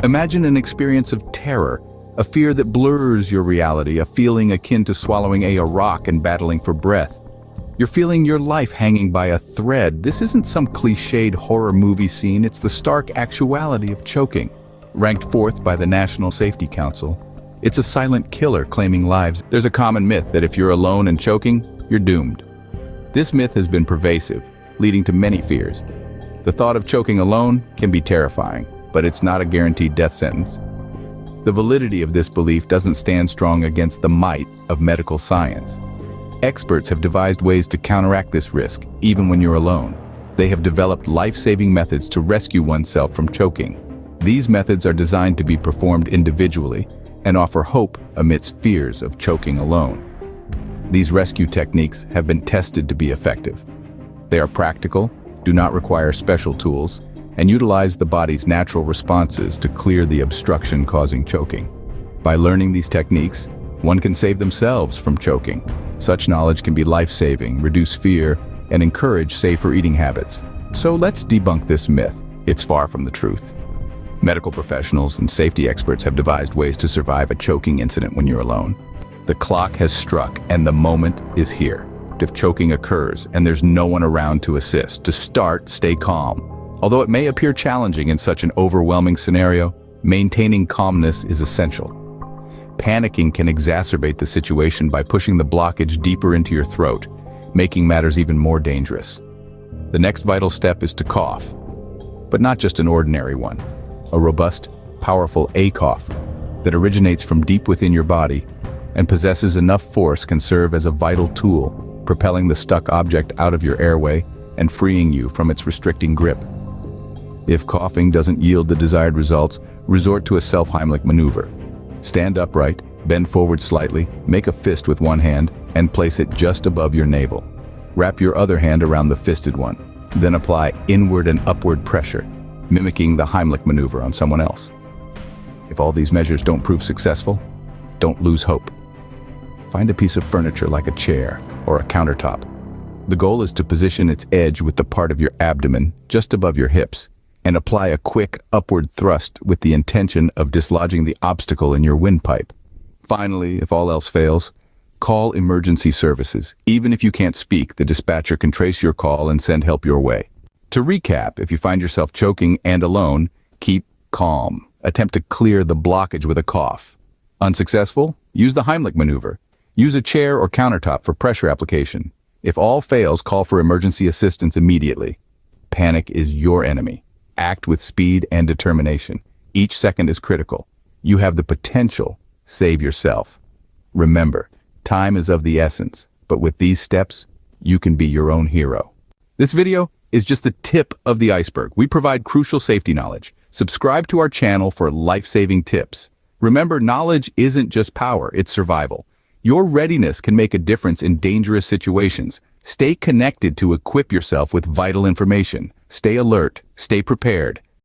Imagine an experience of terror, a fear that blurs your reality, a feeling akin to swallowing a rock and battling for breath. You're feeling your life hanging by a thread. This isn't some cliched horror movie scene, it's the stark actuality of choking. Ranked fourth by the National Safety Council, it's a silent killer claiming lives. There's a common myth that if you're alone and choking, you're doomed. This myth has been pervasive, leading to many fears. The thought of choking alone can be terrifying, but it's not a guaranteed death sentence. The validity of this belief doesn't stand strong against the might of medical science. Experts have devised ways to counteract this risk, even when you're alone. They have developed life-saving methods to rescue oneself from choking. These methods are designed to be performed individually and offer hope amidst fears of choking alone. These rescue techniques have been tested to be effective. They are practical, do not require special tools, and utilize the body's natural responses to clear the obstruction causing choking. By learning these techniques, one can save themselves from choking. Such knowledge can be life-saving, reduce fear, and encourage safer eating habits. So let's debunk this myth. It's far from the truth. Medical professionals and safety experts have devised ways to survive a choking incident when you're alone. The clock has struck and the moment is here. If choking occurs and there's no one around to assist, to start, stay calm. Although it may appear challenging in such an overwhelming scenario, maintaining calmness is essential. Panicking can exacerbate the situation by pushing the blockage deeper into your throat, making matters even more dangerous. The next vital step is to cough, but not just an ordinary one. A robust, powerful cough that originates from deep within your body and possesses enough force can serve as a vital tool, propelling the stuck object out of your airway and freeing you from its restricting grip. If coughing doesn't yield the desired results, resort to a self-Heimlich maneuver. Stand upright, bend forward slightly, make a fist with one hand, and place it just above your navel. Wrap your other hand around the fisted one, then apply inward and upward pressure, mimicking the Heimlich maneuver on someone else. If all these measures don't prove successful, don't lose hope. Find a piece of furniture like a chair or a countertop. The goal is to position its edge with the part of your abdomen just above your hips, and apply a quick upward thrust with the intention of dislodging the obstacle in your windpipe. Finally, if all else fails, call emergency services. Even if you can't speak, the dispatcher can trace your call and send help your way. To recap, if you find yourself choking and alone, keep calm. Attempt to clear the blockage with a cough. Unsuccessful? Use the Heimlich maneuver. Use a chair or countertop for pressure application. If all fails, call for emergency assistance immediately. Panic is your enemy. Act with speed and determination. Each second is critical. You have the potential. Save yourself. Remember, time is of the essence, but with these steps, you can be your own hero. This video is just the tip of the iceberg. We provide crucial safety knowledge. Subscribe to our channel for life-saving tips. Remember, knowledge isn't just power, it's survival. Your readiness can make a difference in dangerous situations. Stay connected to equip yourself with vital information. Stay alert, stay prepared,